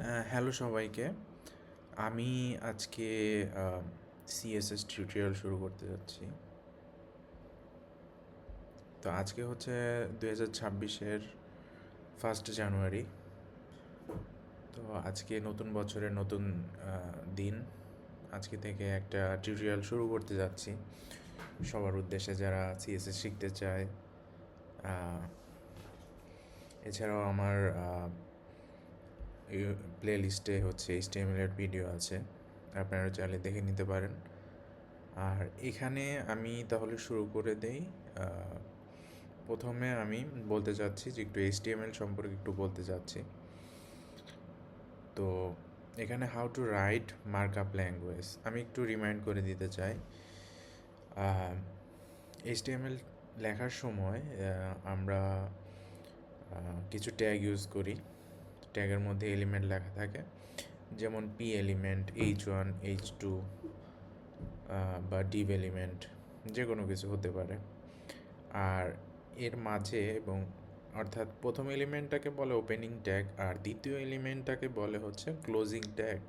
Hello সবাইকে। আমি আজকে সিএসএস টিউটোরিয়াল শুরু করতে যাচ্ছি। তো আজকে হচ্ছে 2026-এর 1 জানুয়ারি। তো আজকে নতুন বছরের নতুন দিন। আজকে থেকে একটা টিউটোরিয়াল শুরু করতে যাচ্ছি সবার উদ্দেশ্যে যারা সিএসএস শিখতে চায়। এছাড়াও আমার প্লে লিস্টে হচ্ছে এইচটিএমএল-এর ভিডিও আছে, আপনারা চাইলে দেখে নিতে পারেন। আর এখানে আমি তাহলে শুরু করে দেই। প্রথমে আমি বলতে চাচ্ছি যে একটু এইচটিএমএল সম্পর্কে একটু বলতে চাচ্ছি। তো এখানে how to right markup language আমি একটু রিমাইন্ড করে দিতে চাই। এইচটিএমএল লেখার সময় আমরা কিছু ট্যাগ ইউজ করি। ট্যাগের মধ্যে এলিমেন্ট লেখা থাকে, যেমন পি এলিমেন্ট, H1, H2 বা ডিভ এলিমেন্ট, যে কোনো কিছু হতে পারে। আর এর মাঝে এবং অর্থাৎ প্রথম এলিমেন্টটাকে বলে ওপেনিং ট্যাগ আর দ্বিতীয় এলিমেন্টটাকে বলে হচ্ছে ক্লোজিং ট্যাগ,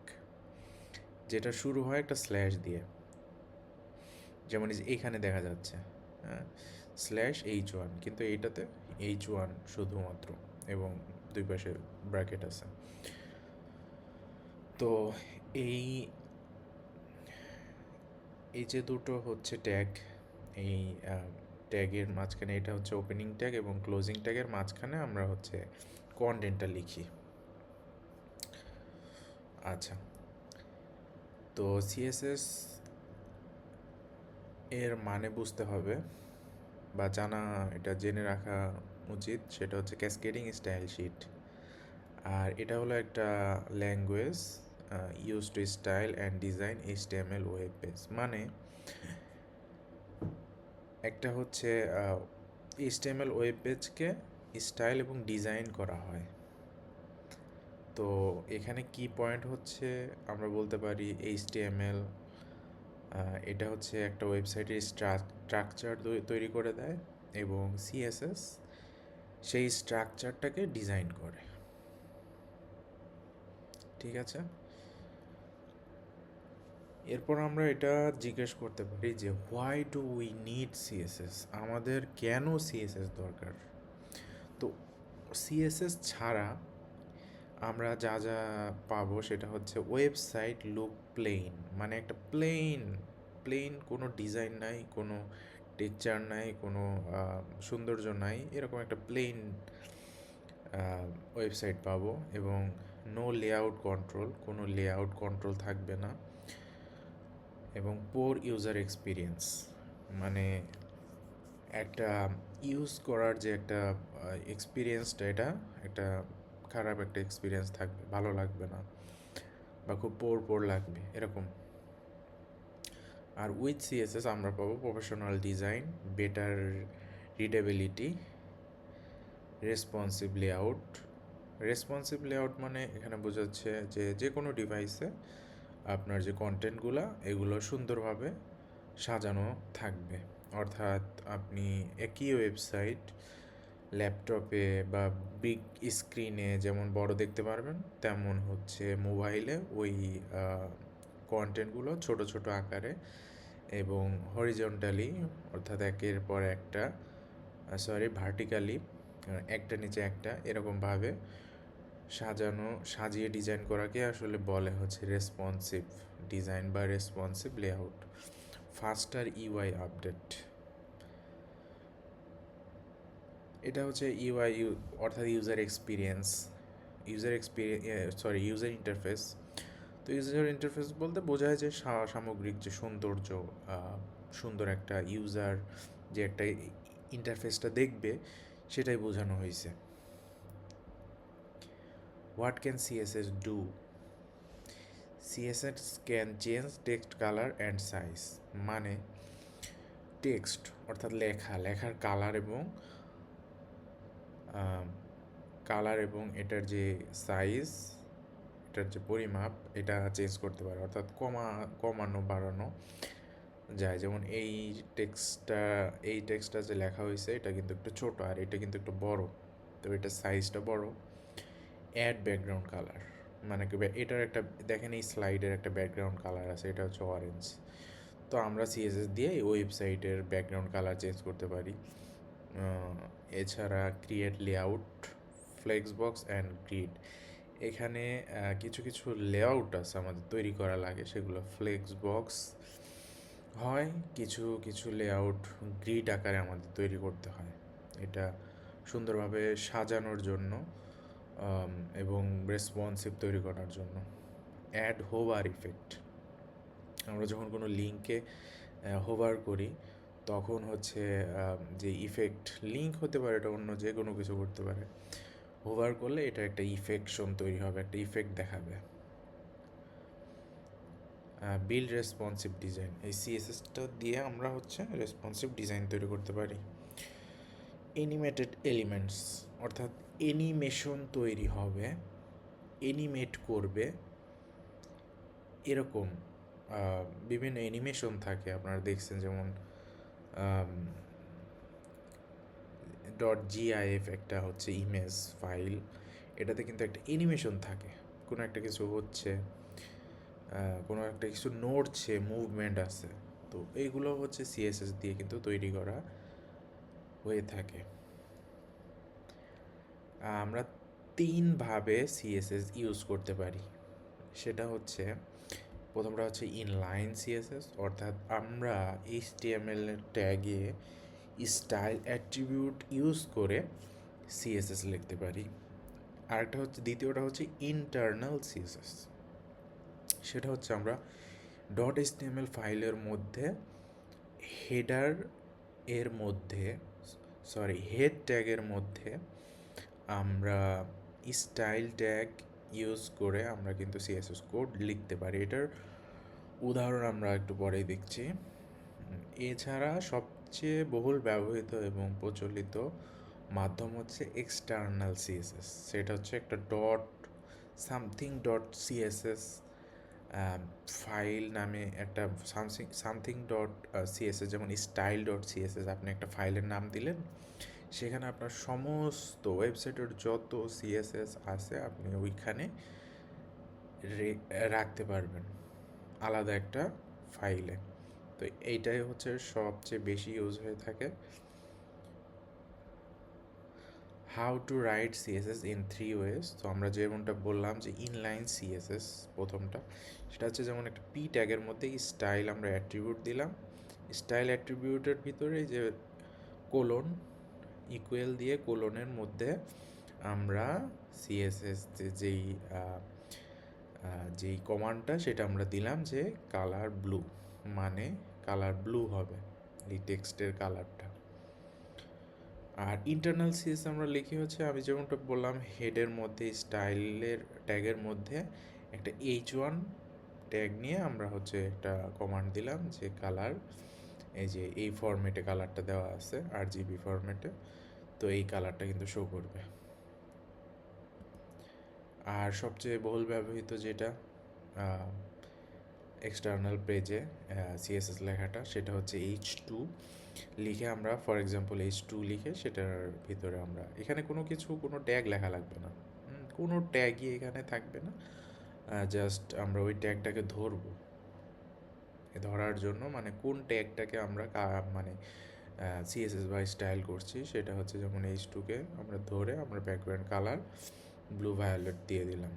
যেটা শুরু হয় একটা স্ল্যাশ দিয়ে, যেমন এইখানে দেখা যাচ্ছে, হ্যাঁ, /H1, কিন্তু এইটাতে H1 শুধুমাত্র এবং দুই পাশে ব্র্যাকেট আছে। তো এই এই যে দুটো হচ্ছে ট্যাগ, এই ট্যাগের মাঝখানে এটা হচ্ছে ওপেনিং ট্যাগ এবং ক্লোজিং ট্যাগের মাঝখানে আমরা হচ্ছে কন্টেন্টটা লিখি। আচ্ছা, তো সিএসএস এর মানে বুঝতে হবে বা এটা জেনে রাখা উচিত, সেটা হচ্ছে ক্যাসকেডিং স্টাইল শিট। আর এটা হলো একটা language use to style and design HTML web page. মানে একটা হচ্ছে এইচটিএমএল ওয়েব পেজকে স্টাইল এবং ডিজাইন করা হয়। তো এখানে কি পয়েন্ট হচ্ছে, আমরা বলতে পারি এইচটিএমএল এটা হচ্ছে একটা ওয়েবসাইটের স্ট্রাকচার তৈরি করে দেয় এবং সিএসএস সেই স্ট্রাকচারটাকে ডিজাইন করে। ঠিক আছে, এরপর আমরা এটা জিজ্ঞেস করতে পারি যে why do we need CSS, আমাদের কেন সিএসএস দরকার। তো সিএসএস ছাড়া আমরা যা যা পাবো সেটা হচ্ছে ওয়েবসাইট লুক প্লেন, মানে একটা প্লেন প্লেন, কোনো ডিজাইন নাই, কোনো টেক্সচার নাই, কোনো সৌন্দর্য নাই, এরকম একটা প্লেন ওয়েবসাইট পাবো। এবং নো লেআউট কন্ট্রোল, কোনো লেআউট কন্ট্রোল থাকবে না। এবং পোর ইউজার এক্সপিরিয়েন্স, মানে একটা ইউজ করার যে একটা এক্সপিরিয়েন্সটা, এটা একটা খারাপ একটা এক্সপিরিয়েন্স থাকবে, ভালো লাগবে না বা খুব পোর লাগবে এরকম। আর উইথ সিএসএস আমরা পাবো professional design, better readability, responsive layout. Responsive layout মানে এখানে বোঝাচ্ছে যে যে কোনো ডিভাইসে আপনার যে কন্টেন্টগুলো এগুলো সুন্দরভাবে সাজানো থাকবে। অর্থাৎ আপনি একই ওয়েবসাইট ল্যাপটপে বা বিগ স্ক্রিনে যেমন বড় দেখতে পারবেন, তেমন হচ্ছে মোবাইলে ওই কন্টেন্টগুলো ছোট ছোট আকারে এবং হরিজন্টালি, অর্থাৎ একের পর একটা, ভার্টিক্যালি একটা নিচে একটা এরকমভাবে সাজিয়ে ডিজাইন করাকে আসলে বলে হচ্ছে রেসপন্সিভ ডিজাইন বা responsive layout. Faster UI update, এটা হচ্ছে অর্থাৎ ইউজার ইন্টারফেস। তো ইউজার ইন্টারফেস বলতে বোঝায় যে সামগ্রিক যে সৌন্দর্য, সুন্দর একটা ইউজার যে একটা ইন্টারফেসটা দেখবে, সেটাই বোঝানো হয়েছে। What can CSS do? CSS can change text colour and size, মানে টেক্সট অর্থাৎ লেখার কালার এবং এটার যে সাইজ, এটার যে পরিমাপ, এটা চেঞ্জ করতে পারে, অর্থাৎ কমানো বাড়ানো যায়। যেমন এই টেক্সটটা যে লেখা হয়েছে এটা কিন্তু একটু ছোট আর এটা কিন্তু একটু বড়, তো এটার সাইজটা বড়। অ্যাড ব্যাকগ্রাউন্ড কালার, মানে কি এটার একটা দেখেন এই স্লাইডের একটা ব্যাকগ্রাউন্ড কালার আছে, এটা হচ্ছে অরেঞ্জ। তো আমরা সিএসএস দিয়ে এই ওয়েবসাইটের ব্যাকগ্রাউন্ড কালার চেঞ্জ করতে পারি। এছাড়া ক্রিয়েট লেআউট, ফ্লেক্সবক্স অ্যান্ড গ্রিড, এখানে কিছু কিছু লেআউট আছে আমাদের তৈরি করা লাগে, সেগুলো ফ্লেক্সবক্স হয়, কিছু কিছু লেআউট গ্রিড আকারে আমাদের তৈরি করতে হয়, এটা সুন্দরভাবে সাজানোর জন্য এবং রেসপন্সিভ তৈরি করার জন্য। অ্যাড হোভার ইফেক্ট, আমরা যখন কোনো লিঙ্কে হোভার করি তখন হচ্ছে যে ইফেক্ট, লিঙ্ক হতে পারে, এটা অন্য যে কোনো কিছু করতে পারে, হোভার করলে এটা একটা ইফেকশন তৈরি হবে, একটা ইফেক্ট দেখাবে। বিল্ড রেসপন্সিভ ডিজাইন, এই সিএসএসটা দিয়ে আমরা হচ্ছে রেসপন্সিভ ডিজাইন তৈরি করতে পারি। অ্যানিমেটেড এলিমেন্টস, অর্থাৎ অ্যানিমেশন তৈরি হবে, অ্যানিমেট করবে, এরকম বিভিন্ন অ্যানিমেশন থাকে আপনারা দেখছেন, যেমন .gif একটা হচ্ছে ইমেজ ফাইল, এটাতে কিন্তু একটা অ্যানিমেশন থাকে, কোনো একটা কিছু হচ্ছে, কোনো একটা কিছু নড়ছে, মুভমেন্ট আছে, তো এইগুলো হচ্ছে সিএসএস দিয়ে কিন্তু তৈরি করা হয়ে থাকে। আমরা তিনভাবে সিএসএস ইউজ করতে পারি, সেটা হচ্ছে প্রথমটা হচ্ছে ইনলাইন সিএসএস, অর্থাৎ আমরা এইচটিএমএল এর ট্যাগে স্টাইল অ্যাট্রিবিউট ইউজ করে সিএসএস লিখতে পারি। আরেকটা হচ্ছে, দ্বিতীয়টা হচ্ছে ইন্টারনাল সিএসএস, সেটা হচ্ছে আমরা .html ফাইলের মধ্যে হেডার এর মধ্যে হেড ট্যাগের মধ্যে আমরা স্টাইল ট্যাগ ইউজ করে আমরা কিন্তু সিএসএস কোড লিখতে পারি। এটার উদাহরণ আমরা একটু পরেই দেখছি। এছাড়া সবচেয়ে বহুল ব্যবহৃত এবং প্রচলিত মাধ্যম হচ্ছে এক্সটার্নাল সিএসএস, সেটা হচ্ছে একটা .something.css ফাইল নামে একটা something.css, যেমন style.css, আপনি একটা ফাইলের নাম দিলেন, সেখানে আপনার সমস্ত ওয়েবসাইটের যত সিএসএস আছে আপনি ওইখানে রাখতে পারবেন আলাদা একটা ফাইলে। তো এইটাই হচ্ছে সবচেয়ে বেশি ইউজ হয়ে থাকে। How to write CSS in 3 ways, তো আমরা যেমনটা বললাম যে ইনলাইন সিএসএস প্রথমটা, সেটা হচ্ছে যেমন একটা পি ট্যাগের মধ্যে স্টাইল আমরা অ্যাট্রিবিউট দিলাম, স্টাইল অ্যাট্রিবিউটের ভিতরে যে কোলন ইকুয়াল দিয়ে কোলনের মধ্যে আমরা সিএসএস যেই কমান্ডটা সেটা আমরা দিলাম যে কালার ব্লু, মানে কালার ব্লু হবে এই টেক্সটের কালারটা। আর ইন্টারনাল সিএস আমরা লিখি হচ্ছে, আমি যেমনটা বললাম, হেডের মধ্যে স্টাইলের ট্যাগের মধ্যে একটা H1 ট্যাগ নিয়ে আমরা হচ্ছে একটা কমান্ড দিলাম যে কালার, এই যে এই ফরম্যাটে কালারটা দেওয়া আছে RGB ফরম্যাটে, তো এই কালারটা কিন্তু শো করবে। আর সবচেয়ে বহুল ব্যবহৃত যেটা এক্সটার্নাল পেজে সিএসএস লেখাটা, সেটা হচ্ছে H2 লিখে আমরা, ফর এক্সাম্পল H2 লিখে সেটার ভিতরে আমরা এখানে কোনো ট্যাগ লেখা লাগবে না, কোনো ট্যাগই এখানে থাকবে না, জাস্ট আমরা ওই ট্যাগটাকে ধরবো, ধরার জন্য মানে কোন ট্যাগটাকে আমরা মানে সিএসএস বা স্টাইল করছি, সেটা হচ্ছে যেমন H2কে আমরা ধরে আমরা ব্যাকগ্রাউন্ড কালার ব্লু ভায়োলেট দিয়ে দিলাম,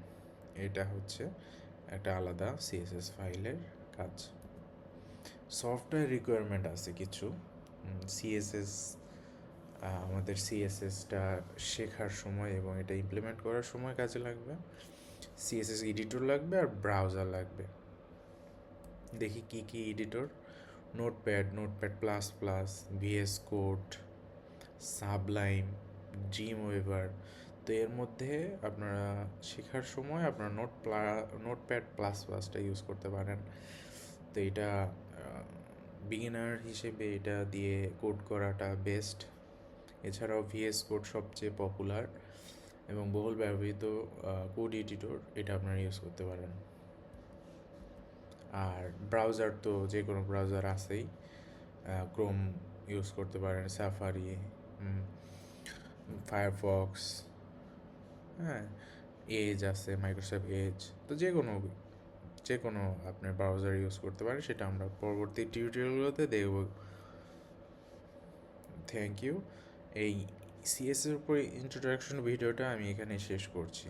এটা হচ্ছে একটা আলাদা সিএসএস ফাইলের কাজ। সফটওয়্যার রিকোয়ারমেন্ট আছে কিছু সিএসএস, আমাদের সিএসএসটা শেখার সময় এবং এটা ইমপ্লিমেন্ট করার সময় কাজে লাগবে। সিএসএস এডিটর লাগবে আর ব্রাউজার লাগবে। দেখি কি কি editor: Notepad plus plus, VS Code, Sublime, Dreamweaver. তো এর মধ্যে আপনারা শেখার সময় আপনারা নোটপ্যাড প্লাস প্লাসটা ইউজ করতে পারেন। তো এটা বিগিনার হিসেবে এটা দিয়ে কোড করাটা বেস্ট। এছাড়াও ভিএস কোড সবচেয়ে পপুলার এবং বহুল ব্যবহৃত কোড এডিটর, এটা আপনারা ইউজ করতে পারেন। আর ব্রাউজার তো যে কোনো ব্রাউজার আছেই, ক্রোম ইউজ করতে পারেন, সাফারি, ফায়ারফক্স, হ্যাঁ, এজ আছে, মাইক্রোসফট এজ, তো যে কোনো আপনার ব্রাউজার ইউজ করতে পারেন, সেটা আমরা পরবর্তী টিউটোরিয়ালগুলোতে দেখব। Thank you. এই সিএসএস এর উপরে ইন্ট্রোডাকশন ভিডিওটা আমি এখানে শেষ করছি।